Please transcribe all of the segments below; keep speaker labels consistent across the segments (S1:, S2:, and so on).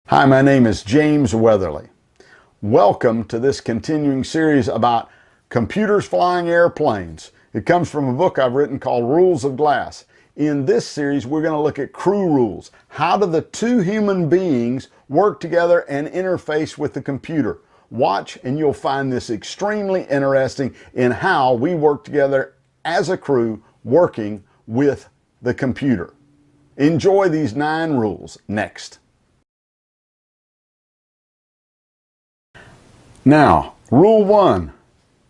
S1: Hi, my name is James Weatherly. Welcome to this continuing series about computers flying airplanes. It comes from a book I've written called Rules of Glass. In this series, we're going to look at crew rules. How do the two human beings work together and interface with the computer? Watch and you'll find this extremely interesting in how we work together as a crew working with the computer. Enjoy these 9 rules next. Now, rule 1,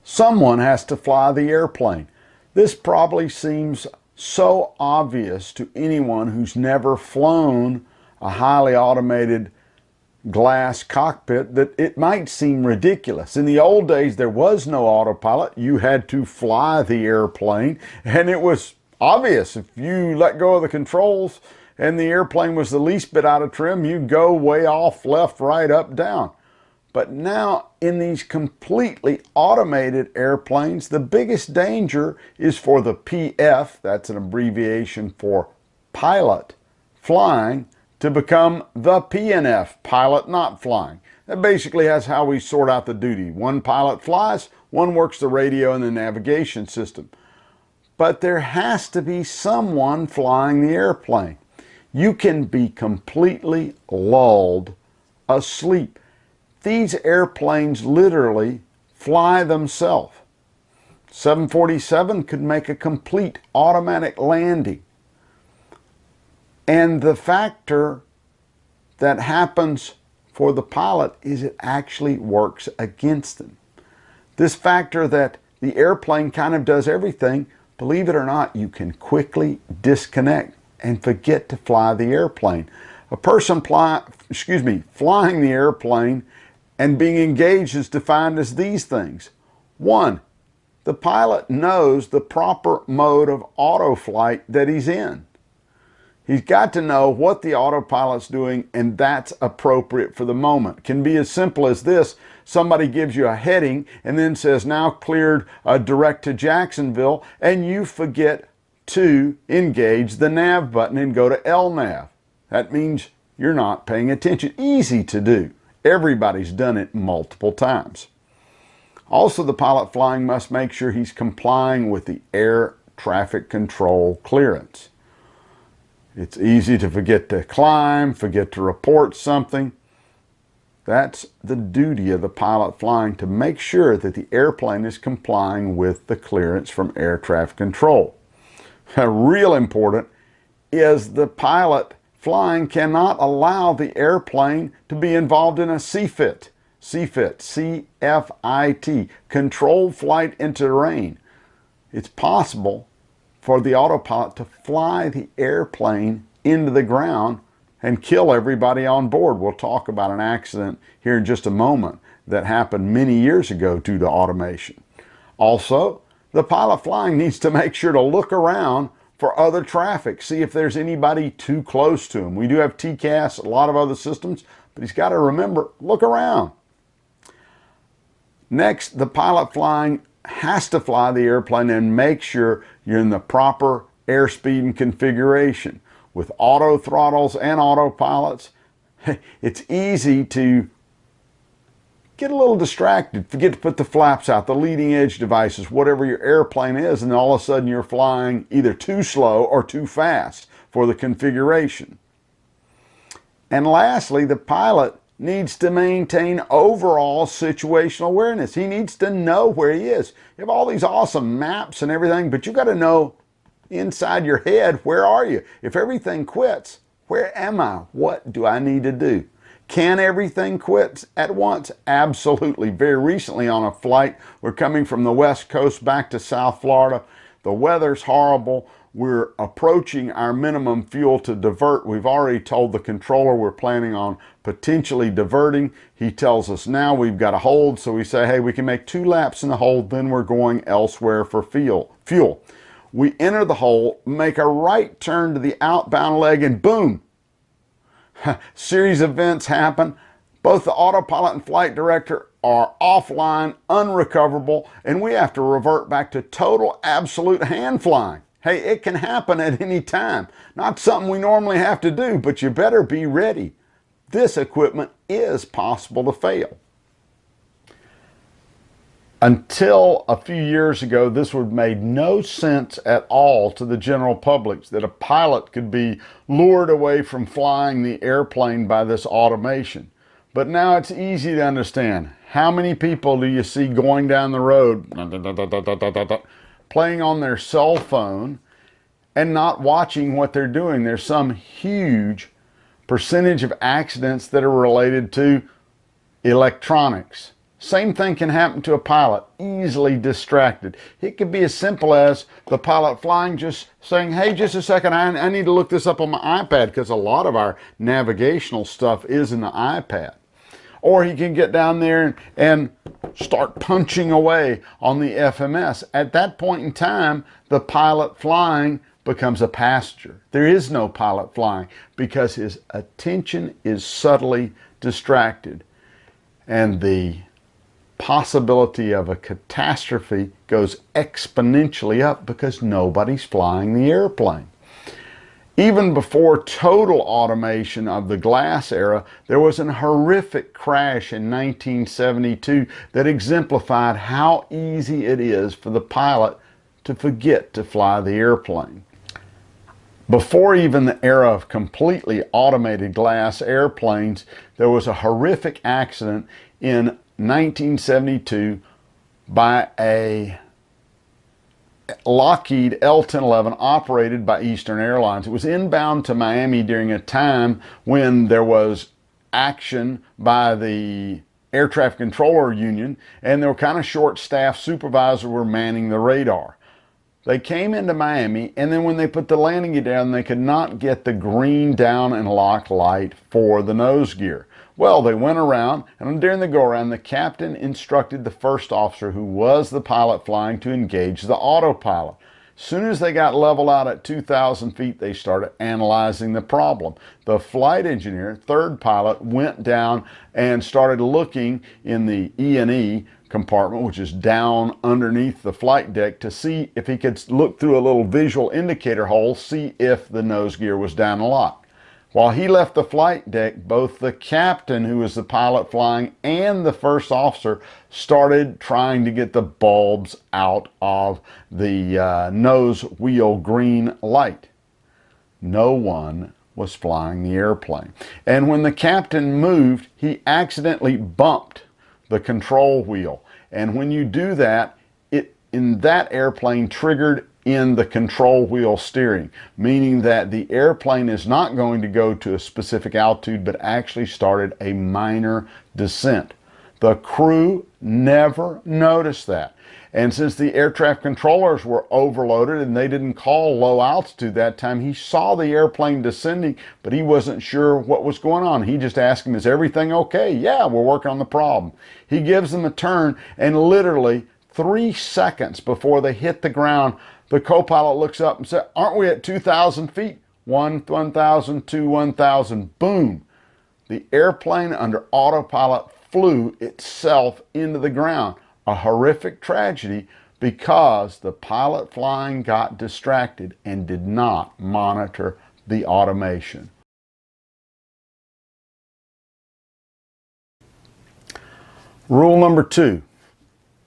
S1: someone has to fly the airplane. This probably seems so obvious to anyone who's never flown a highly automated glass cockpit that it might seem ridiculous. In the old days, there was no autopilot. You had to fly the airplane, and it was obvious. If you let go of the controls and the airplane was the least bit out of trim, you'd go way off, left, right, up, down. But now in these completely automated airplanes, the biggest danger is for the PF, that's an abbreviation for pilot, flying, to become the PNF, pilot not flying. That basically has how we sort out the duty. One pilot flies, one works the radio and the navigation system. But there has to be someone flying the airplane. You can be completely lulled asleep. These airplanes literally fly themselves. 747 could make a complete automatic landing. And the factor that happens for the pilot is it actually works against them. This factor that the airplane kind of does everything, believe it or not, you can quickly disconnect and forget to fly the airplane. A person flying the airplane and being engaged is defined as these things. 1, the pilot knows the proper mode of autoflight that he's in. He's got to know what the autopilot's doing, and that's appropriate for the moment. It can be as simple as this. Somebody gives you a heading and then says, now cleared direct to Jacksonville, and you forget to engage the nav button and go to LNAV. That means you're not paying attention. Easy to do. Everybody's done it multiple times. Also, the pilot flying must make sure he's complying with the air traffic control clearance. It's easy to forget to climb, forget to report something. That's the duty of the pilot flying, to make sure that the airplane is complying with the clearance from air traffic control. Real important is the pilot flying cannot allow the airplane to be involved in a CFIT, C-F-I-T, controlled flight into terrain. It's possible for the autopilot to fly the airplane into the ground and kill everybody on board. We'll talk about an accident here in just a moment that happened many years ago due to automation. Also, the pilot flying needs to make sure to look around for other traffic, see if there's anybody too close to him. We do have TCAS, a lot of other systems, but he's got to remember, look around. Next, the pilot flying has to fly the airplane and make sure you're in the proper airspeed and configuration. With auto throttles and autopilots, it's easy to get a little distracted, forget to put the flaps out, the leading edge devices, whatever your airplane is, and all of a sudden you're flying either too slow or too fast for the configuration. And lastly, the pilot needs to maintain overall situational awareness. He needs to know where he is. You have all these awesome maps and everything, but you got to know inside your head, where are you? If everything quits, where am I? What do I need to do? Can everything quit at once? Absolutely. Very recently on a flight, we're coming from the West Coast back to South Florida. The weather's horrible. We're approaching our minimum fuel to divert. We've already told the controller we're planning on potentially diverting. He tells us now we've got to hold. So we say, hey, we can make 2 laps in the hold, then we're going elsewhere for fuel. We enter the hole, make a right turn to the outbound leg, and boom, series of events happen. Both the autopilot and flight director are offline, unrecoverable, and we have to revert back to total absolute hand flying. Hey, it can happen at any time. Not something we normally have to do, but you better be ready. this equipment is possible to fail. Until a few years ago, this would have made no sense at all to the general public that a pilot could be lured away from flying the airplane by this automation. But now it's easy to understand. How many people do you see going down the road playing on their cell phone and not watching what they're doing? There's some huge percentage of accidents that are related to electronics. Same thing can happen to a pilot, easily distracted. It could be as simple as the pilot flying just saying, hey, just a second, I need to look this up on my iPad, because a lot of our navigational stuff is in the iPad. Or he can get down there and start punching away on the FMS. At that point in time, the pilot flying becomes a passenger. There is no pilot flying because his attention is subtly distracted. And the possibility of a catastrophe goes exponentially up because nobody's flying the airplane. Even before total automation of the glass era, there was a horrific crash in 1972 that exemplified how easy it is for the pilot to forget to fly the airplane. Before even the era of completely automated glass airplanes, there was a horrific accident in 1972 by a Lockheed L1011 operated by Eastern Airlines. It was inbound to Miami during a time when there was action by the Air Traffic Controller Union, and they were kind of short-staffed. Supervisors were manning the radar. They came into Miami, and then when they put the landing gear down, they could not get the green down and lock light for the nose gear. Well, they went around, and during the go-around, the captain instructed the first officer, who was the pilot flying, to engage the autopilot. As soon as they got leveled out at 2,000 feet, they started analyzing the problem. The flight engineer, third pilot, went down and started looking in the E&E compartment, which is down underneath the flight deck, to see if he could look through a little visual indicator hole, see if the nose gear was down and locked. While he left the flight deck, both the captain, who was the pilot flying, and the first officer started trying to get the bulbs out of the nose wheel green light. No one was flying the airplane. And when the captain moved, he accidentally bumped the control wheel. And when you do that, it in that airplane triggered in the control wheel steering, meaning that the airplane is not going to go to a specific altitude, but actually started a minor descent. The crew never noticed that. And since the air traffic controllers were overloaded and they didn't call low altitude that time, he saw the airplane descending, but he wasn't sure what was going on. He just asked him, is everything okay? Yeah, we're working on the problem. He gives them a turn, and literally 3 seconds before they hit the ground, the co-pilot looks up and says, aren't we at 2,000 feet? 1,000, 2, 1,000, boom. The airplane under autopilot flew itself into the ground. A horrific tragedy because the pilot flying got distracted and did not monitor the automation. Rule number 2.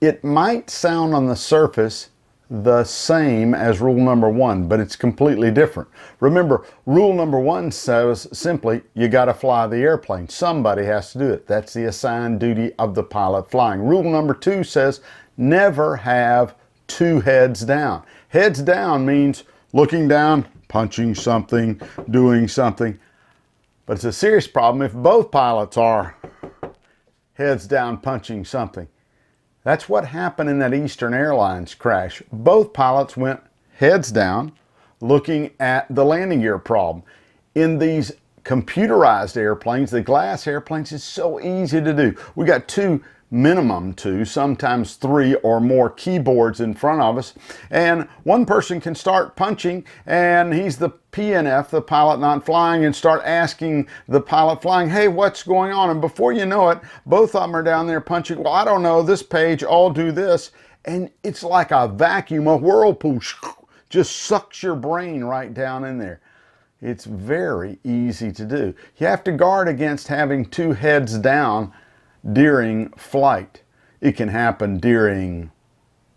S1: It might sound on the surface the same as rule number 1, but it's completely different. Remember, rule number 1 says simply, you got to fly the airplane. Somebody has to do it. That's the assigned duty of the pilot flying. Rule number 2 says, never have two heads down. Heads down means looking down, punching something, doing something. But it's a serious problem if both pilots are heads down, punching something. That's what happened in that Eastern Airlines crash. Both pilots went heads down, looking at the landing gear problem. In these computerized airplanes, the glass airplanes, is so easy to do. We got minimum two, sometimes 3 or more keyboards in front of us, and one person can start punching, and he's the PNF, the pilot not flying, and start asking the pilot flying, hey, what's going on? And before you know it, both of them are down there punching, well, I don't know, this page, I'll do this, and it's like a vacuum, a whirlpool, just sucks your brain right down in there. It's very easy to do. You have to guard against having two heads down during flight. It can happen during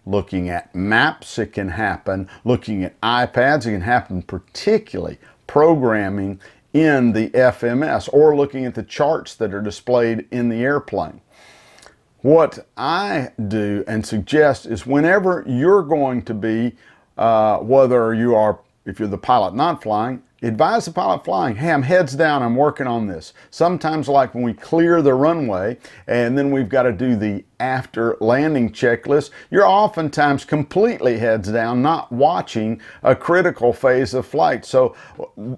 S1: looking at maps. It can happen looking at iPads. It can happen particularly programming in the FMS or looking at the charts that are displayed in the airplane. What I do and suggest is whenever you're going to be, if you're the pilot not flying, advise the pilot flying, hey, I'm heads down, I'm working on this. Sometimes like when we clear the runway and then we've got to do the after landing checklist, you're oftentimes completely heads down, not watching a critical phase of flight. So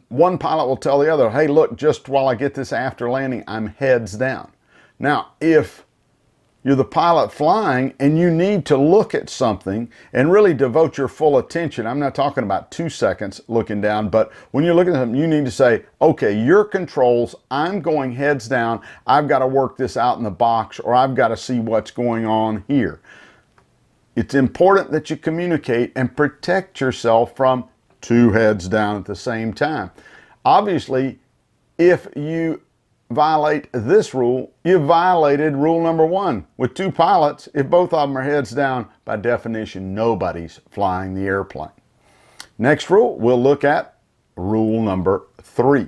S1: one pilot will tell the other, hey, look, just while I get this after landing, I'm heads down. Now, if you're the pilot flying and you need to look at something and really devote your full attention. I'm not talking about 2 seconds looking down, but when you're looking at something, you need to say, okay, your controls, I'm going heads down. I've got to work this out in the box, or I've got to see what's going on here. It's important that you communicate and protect yourself from two heads down at the same time. Obviously, if you violate this rule, you violated rule number 1. With two pilots, if both of them are heads down, by definition, nobody's flying the airplane. Next rule, we'll look at rule number 3.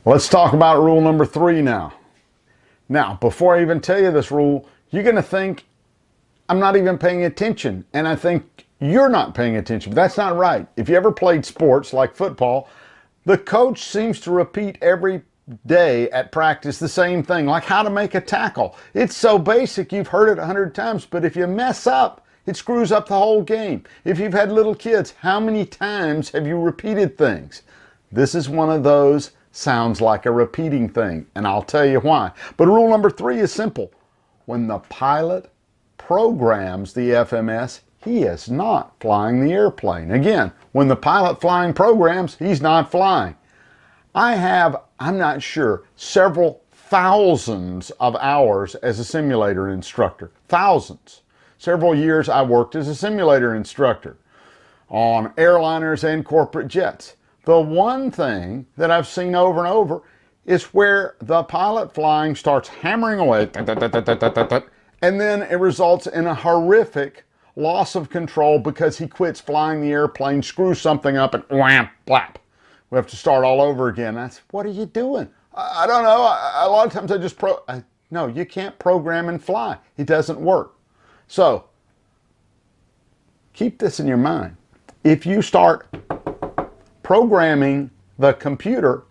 S1: Let's talk about rule number 3 now. Now, before I even tell you this rule, you're going to think I'm not even paying attention, and I think you're not paying attention, but that's not right. If you ever played sports like football, the coach seems to repeat every day at practice the same thing, like how to make a tackle. It's so basic, you've heard it 100 times, but if you mess up, it screws up the whole game. If you've had little kids, how many times have you repeated things? This is one of those sounds like a repeating thing, and I'll tell you why. But rule number 3 is simple. When the pilot programs the FMS, he is not flying the airplane. Again, when the pilot flying programs, he's not flying. I'm not sure, several thousands of hours as a simulator instructor. Thousands. Several years I worked as a simulator instructor on airliners and corporate jets. The one thing that I've seen over and over is where the pilot flying starts hammering away, and then it results in a horrific loss of control because he quits flying the airplane, screws something up, and wham, blap. We have to start all over again. What are you doing? I don't know. A lot of times I just no, you can't program and fly. It doesn't work. So keep this in your mind. If you start programming the computer,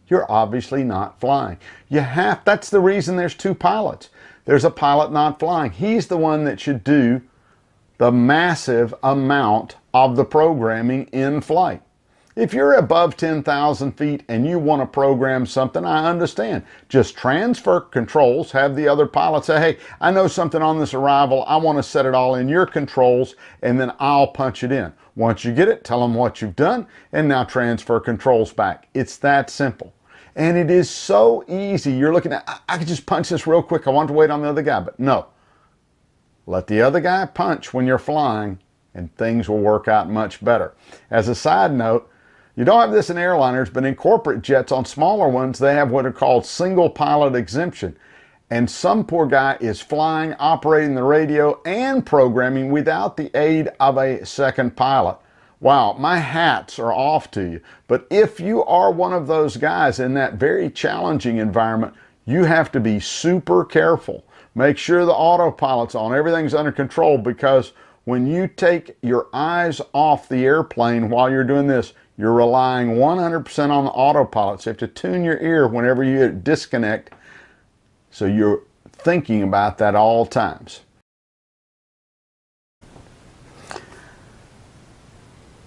S1: you're obviously not flying. That's the reason there's two pilots. There's a pilot not flying. He's the one that should do the massive amount of the programming in flight. If you're above 10,000 feet and you want to program something, I understand. Just transfer controls, have the other pilot say, hey, I know something on this arrival, I want to set it all in your controls, and then I'll punch it in. Once you get it, tell them what you've done, and now transfer controls back. It's that simple. And it is so easy. You're looking at, I could just punch this real quick, I want to wait on the other guy, but no. Let the other guy punch when you're flying, and things will work out much better. As a side note, you don't have this in airliners, but in corporate jets, on smaller ones, they have what are called single pilot exemption. And some poor guy is flying, operating the radio, and programming without the aid of a second pilot. Wow, my hats are off to you. But if you are one of those guys in that very challenging environment, you have to be super careful. Make sure the autopilot's on, everything's under control, because when you take your eyes off the airplane while you're doing this, you're relying 100% on the autopilot. So you have to tune your ear whenever you disconnect, so you're thinking about that at all times.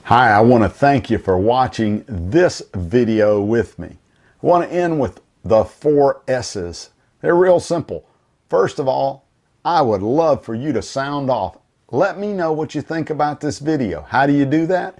S1: Hi, I want to thank you for watching this video with me. I want to end with the 4 S's. They're real simple. First of all, I would love for you to sound off. Let me know what you think about this video. How do you do that?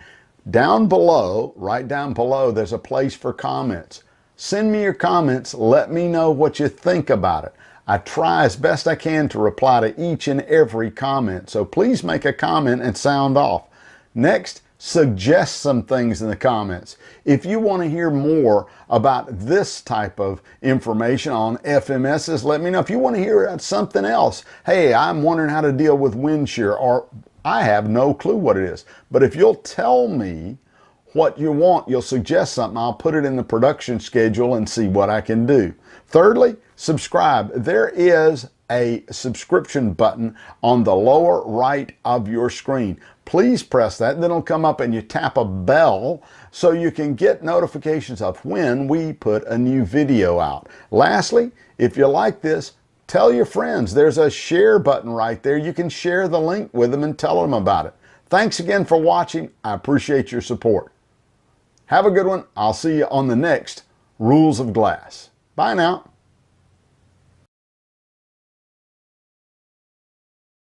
S1: Down below, right down below, there's a place for comments. Send me your comments. Let me know what you think about it. I try as best I can to reply to each and every comment, so please make a comment and sound off. Next, suggest some things in the comments. If you want to hear more about this type of information on FMSs, let me know. If you want to hear something else, hey, I'm wondering how to deal with wind shear, or I have no clue what it is. But if you'll tell me what you want, you'll suggest something, I'll put it in the production schedule and see what I can do. Thirdly, subscribe. There is a subscription button on the lower right of your screen. Please press that, then it'll come up and you tap a bell so you can get notifications of when we put a new video out. Lastly, if you like this, tell your friends. There's a share button right there. You can share the link with them and tell them about it. Thanks again for watching. I appreciate your support. Have a good one. I'll see you on the next Rules of Glass. Bye now.